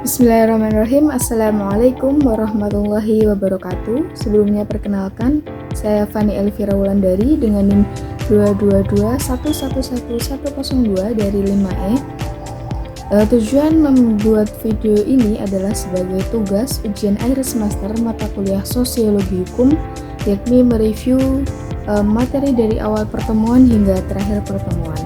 Bismillahirrahmanirrahim. Assalamualaikum warahmatullahi wabarakatuh. Sebelumnya perkenalkan, saya Fani Elvira Wulandari dengan NIM 222111102 dari 5E. Tujuan membuat video ini adalah sebagai tugas ujian akhir semester mata kuliah Sosiologi Hukum, yakni mereview materi dari awal pertemuan hingga terakhir pertemuan.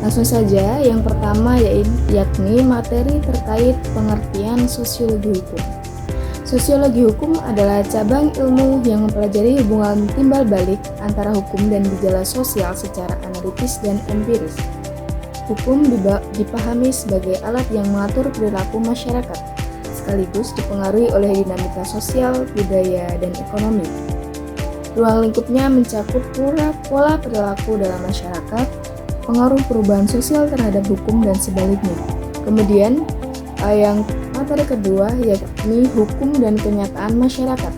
Langsung saja, yang pertama yakni materi terkait pengertian sosiologi hukum. Sosiologi hukum adalah cabang ilmu yang mempelajari hubungan timbal balik antara hukum dan gejala sosial secara analitis dan empiris. Hukum dipahami sebagai alat yang mengatur perilaku masyarakat, sekaligus dipengaruhi oleh dinamika sosial, budaya, dan ekonomi. Ruang lingkupnya mencakup pola perilaku dalam masyarakat, pengaruh perubahan sosial terhadap hukum dan sebaliknya. Kemudian yang materi kedua yakni hukum dan kenyataan masyarakat.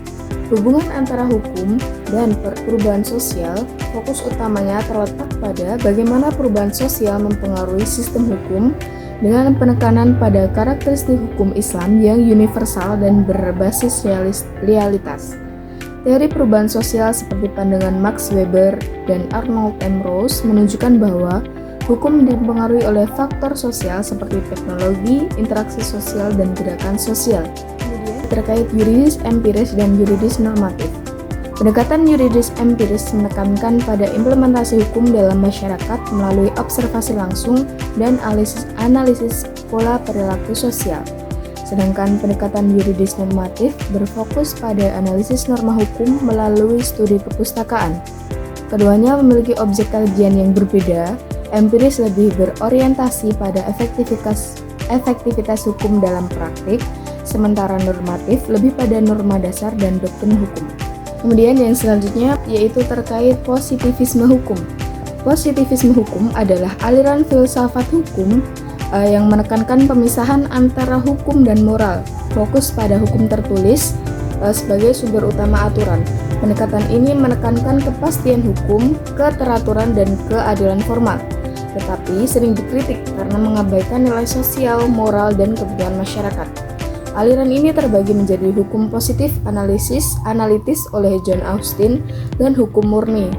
Hubungan antara hukum dan perubahan sosial, fokus utamanya terletak pada bagaimana perubahan sosial mempengaruhi sistem hukum dengan penekanan pada karakteristik hukum Islam yang universal dan berbasis realitas. Teori perubahan sosial seperti pandangan Max Weber dan Arnold M. Rose menunjukkan bahwa hukum dipengaruhi oleh faktor sosial seperti teknologi, interaksi sosial, dan gerakan sosial. Kemudian terkait yuridis empiris dan yuridis normatif. Pendekatan yuridis empiris menekankan pada implementasi hukum dalam masyarakat melalui observasi langsung dan analisis pola perilaku sosial. Sedangkan pendekatan yuridis normatif berfokus pada analisis norma hukum melalui studi perpustakaan. Keduanya memiliki objek kajian yang berbeda. Empiris lebih berorientasi pada efektivitas hukum dalam praktik, sementara normatif lebih pada norma dasar dan doktrin hukum. Kemudian yang selanjutnya yaitu terkait positivisme hukum. Positivisme hukum adalah aliran filsafat hukum yang menekankan pemisahan antara hukum dan moral, fokus pada hukum tertulis sebagai sumber utama aturan. Pendekatan ini menekankan kepastian hukum, keteraturan, dan keadilan formal, tetapi sering dikritik karena mengabaikan nilai sosial, moral, dan kebutuhan masyarakat. Aliran ini terbagi menjadi hukum positif analitis oleh John Austin dan hukum murni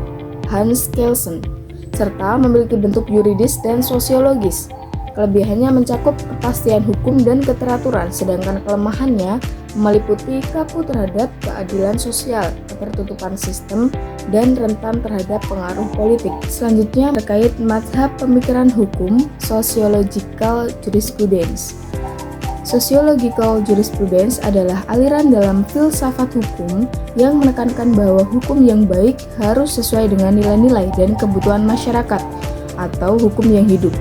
Hans Kelsen, serta memiliki bentuk yuridis dan sosiologis. Kelebihannya mencakup kepastian hukum dan keteraturan, sedangkan kelemahannya meliputi kaku terhadap keadilan sosial, ketertutupan sistem, dan rentan terhadap pengaruh politik. Selanjutnya terkait mazhab pemikiran hukum, sociological jurisprudence. Sociological jurisprudence adalah aliran dalam filsafat hukum yang menekankan bahwa hukum yang baik harus sesuai dengan nilai-nilai dan kebutuhan masyarakat atau hukum yang hidup.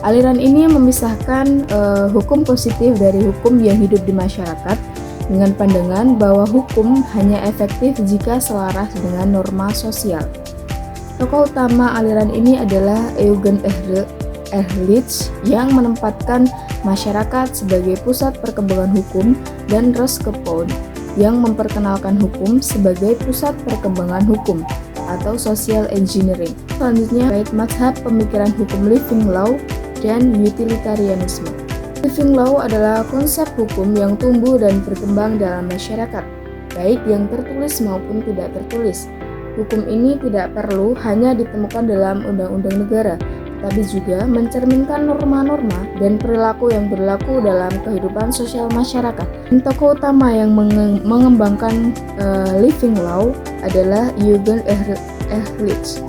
Aliran ini memisahkan hukum positif dari hukum yang hidup di masyarakat dengan pandangan bahwa hukum hanya efektif jika selaras dengan norma sosial. Tokoh utama aliran ini adalah Eugen Ehrlich yang menempatkan masyarakat sebagai pusat perkembangan hukum dan Roscoe yang memperkenalkan hukum sebagai pusat perkembangan hukum atau social engineering. Selanjutnya terkait mazhab pemikiran hukum living law dan utilitarianisme. Living law adalah konsep hukum yang tumbuh dan berkembang dalam masyarakat, baik yang tertulis maupun tidak tertulis. Hukum ini tidak perlu hanya ditemukan dalam undang-undang negara, tapi juga mencerminkan norma-norma dan perilaku yang berlaku dalam kehidupan sosial masyarakat. Tokoh utama yang mengembangkan living law adalah Eugen Ehrlich,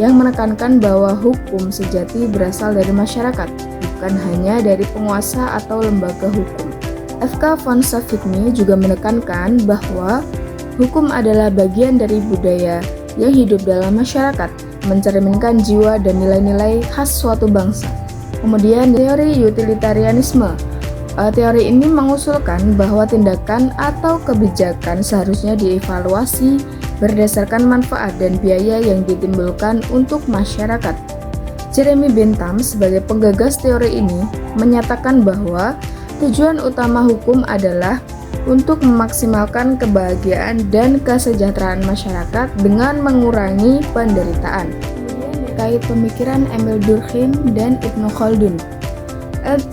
yang menekankan bahwa hukum sejati berasal dari masyarakat, bukan hanya dari penguasa atau lembaga hukum. F.K. von Savigny juga menekankan bahwa hukum adalah bagian dari budaya yang hidup dalam masyarakat, mencerminkan jiwa dan nilai-nilai khas suatu bangsa. Kemudian teori utilitarianisme. Teori ini mengusulkan bahwa tindakan atau kebijakan seharusnya dievaluasi berdasarkan manfaat dan biaya yang ditimbulkan untuk masyarakat. Jeremy Bentham sebagai penggagas teori ini menyatakan bahwa tujuan utama hukum adalah untuk memaksimalkan kebahagiaan dan kesejahteraan masyarakat dengan mengurangi penderitaan. Kemudian terkait pemikiran Emil Durkheim dan Ibnu Khaldun.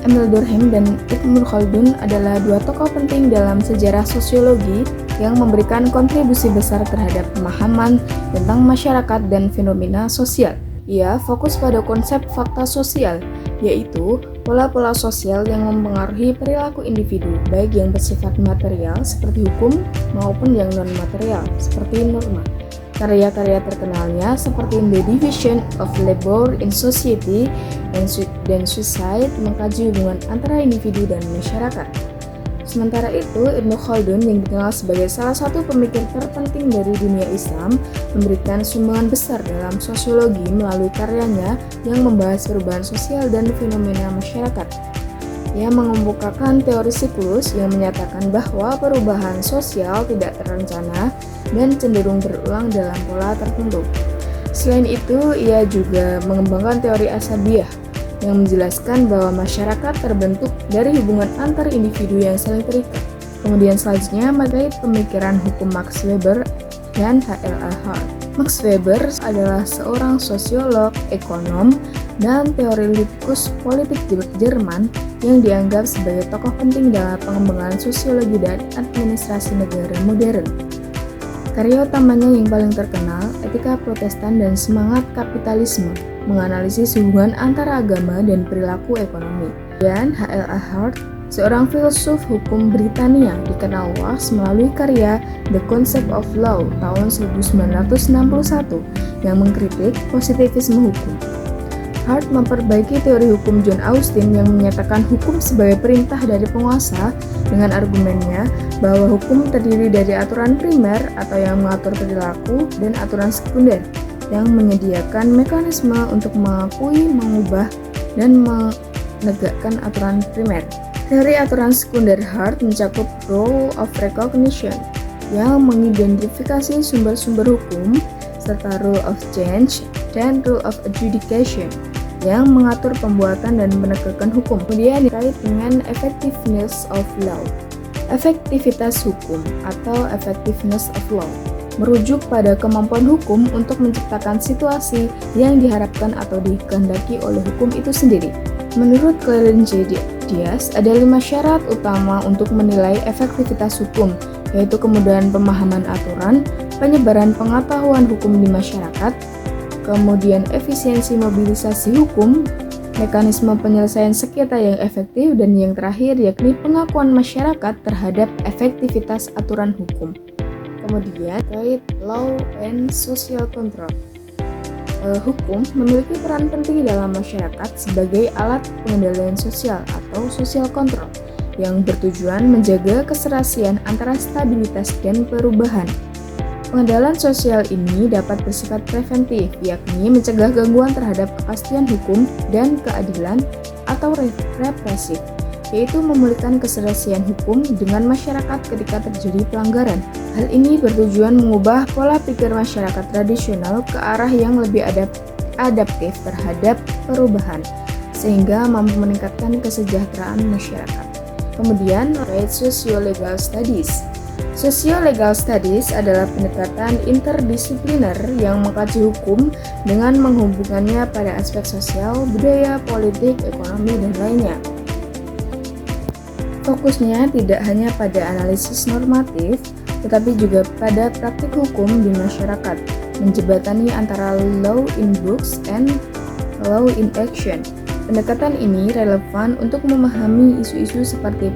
Emil Durkheim dan Ibnu Khaldun adalah dua tokoh penting dalam sejarah sosiologi yang memberikan kontribusi besar terhadap pemahaman tentang masyarakat dan fenomena sosial. Ia fokus pada konsep fakta sosial, yaitu pola-pola sosial yang mempengaruhi perilaku individu, baik yang bersifat material seperti hukum maupun yang non-material seperti norma. Karya-karya terkenalnya seperti The Division of Labor in Society dan Suicide mengkaji hubungan antara individu dan masyarakat. Sementara itu, Ibnu Khaldun yang dikenal sebagai salah satu pemikir terpenting dari dunia Islam memberikan sumbangan besar dalam sosiologi melalui karyanya yang membahas perubahan sosial dan fenomena masyarakat. Ia mengemukakan teori siklus yang menyatakan bahwa perubahan sosial tidak terencana dan cenderung berulang dalam pola tertentu. Selain itu, ia juga mengembangkan teori Asabiyah yang menjelaskan bahwa masyarakat terbentuk dari hubungan antar individu yang saling terikat. Kemudian selanjutnya terkait pemikiran hukum Max Weber dan H.L.A. Hart. Max Weber adalah seorang sosiolog, ekonom, dan teoretikus politik Jerman yang dianggap sebagai tokoh penting dalam pengembangan sosiologi dan administrasi negara modern. Karya utamanya yang paling terkenal, Etika Protestan dan Semangat Kapitalisme, menganalisis hubungan antara agama dan perilaku ekonomi. Dan H.L.A. Hart, seorang filsuf hukum Britania, dikenal luas melalui karya The Concept of Law tahun 1961 yang mengkritik positivisme hukum. Hart memperbaiki teori hukum John Austin yang menyatakan hukum sebagai perintah dari penguasa dengan argumennya bahwa hukum terdiri dari aturan primer atau yang mengatur perilaku dan aturan sekunder yang menyediakan mekanisme untuk mengakui, mengubah, dan menegakkan aturan primer. Teori aturan sekunder Hart mencakup rule of recognition yang mengidentifikasi sumber-sumber hukum serta rule of change dan rule of adjudication yang mengatur pembuatan dan penegakan hukum. Kemudian terkait dengan effectiveness of law. Efektivitas hukum atau effectiveness of law merujuk pada kemampuan hukum untuk menciptakan situasi yang diharapkan atau dikehendaki oleh hukum itu sendiri. Menurut Clarence J. Diaz, ada 5 syarat utama untuk menilai efektivitas hukum, yaitu kemudahan pemahaman aturan, penyebaran pengetahuan hukum di masyarakat, kemudian efisiensi mobilisasi hukum, mekanisme penyelesaian sengketa yang efektif, dan yang terakhir yakni pengakuan masyarakat terhadap efektivitas aturan hukum. Kemudian terkait law and social control. Hukum memiliki peran penting dalam masyarakat sebagai alat pengendalian sosial atau social control yang bertujuan menjaga keserasian antara stabilitas dan perubahan. Pengendalian sosial ini dapat bersifat preventif, yakni mencegah gangguan terhadap kepastian hukum dan keadilan, atau represif, yaitu memulihkan keserasian hukum dengan masyarakat ketika terjadi pelanggaran. Hal ini bertujuan mengubah pola pikir masyarakat tradisional ke arah yang lebih adaptif terhadap perubahan, sehingga mampu meningkatkan kesejahteraan masyarakat. Kemudian, terkait socio-legal studies. Socio-legal studies adalah pendekatan interdisipliner yang mengkaji hukum dengan menghubungkannya pada aspek sosial, budaya, politik, ekonomi, dan lainnya. Fokusnya tidak hanya pada analisis normatif, tetapi juga pada praktik hukum di masyarakat, menjembatani antara law in books and law in action. Pendekatan ini relevan untuk memahami isu-isu seperti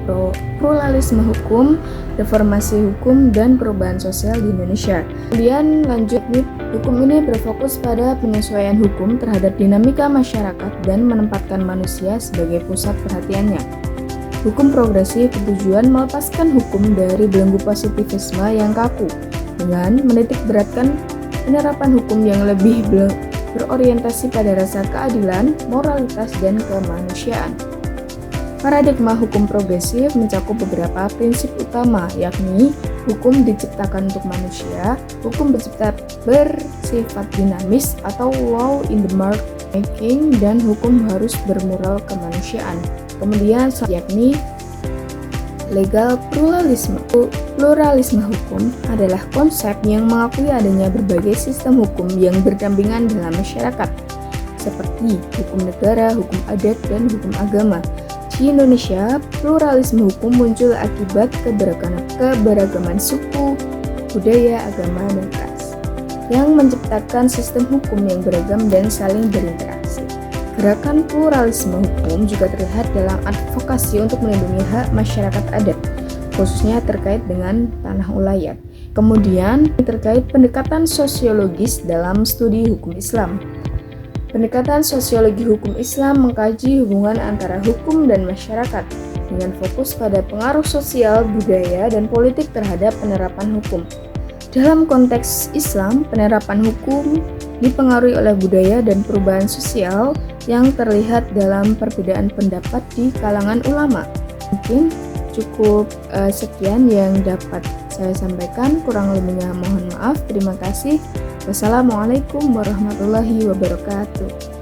pluralisme hukum, reformasi hukum, dan perubahan sosial di Indonesia. Kemudian lanjut, hukum ini berfokus pada penyesuaian hukum terhadap dinamika masyarakat dan menempatkan manusia sebagai pusat perhatiannya. Hukum progresif bertujuan melepaskan hukum dari belenggu positivisme yang kaku dengan menitik beratkan penerapan hukum yang lebih berorientasi pada rasa keadilan, moralitas, dan kemanusiaan. Paradigma hukum progresif mencakup beberapa prinsip utama, yakni hukum diciptakan untuk manusia, hukum bersifat dinamis atau law in the mark making, dan hukum harus bermoral kemanusiaan. Kemudian yakni legal pluralisme. Pluralisme hukum adalah konsep yang mengakui adanya berbagai sistem hukum yang berdampingan dalam masyarakat, seperti hukum negara, hukum adat, dan hukum agama. Di Indonesia, pluralisme hukum muncul akibat keberagaman suku, budaya, agama, dan ras yang menciptakan sistem hukum yang beragam dan saling berinteraksi. Gerakan pluralisme hukum juga terlihat dalam advokasi untuk melindungi hak masyarakat adat, khususnya terkait dengan tanah ulayat. Kemudian, terkait pendekatan sosiologis dalam studi hukum Islam. Pendekatan sosiologi hukum Islam mengkaji hubungan antara hukum dan masyarakat dengan fokus pada pengaruh sosial, budaya, dan politik terhadap penerapan hukum. Dalam konteks Islam, penerapan hukum dipengaruhi oleh budaya dan perubahan sosial yang terlihat dalam perbedaan pendapat di kalangan ulama. Mungkin cukup sekian yang dapat saya sampaikan, kurang lebihnya mohon maaf. Terima kasih. Wassalamualaikum warahmatullahi wabarakatuh.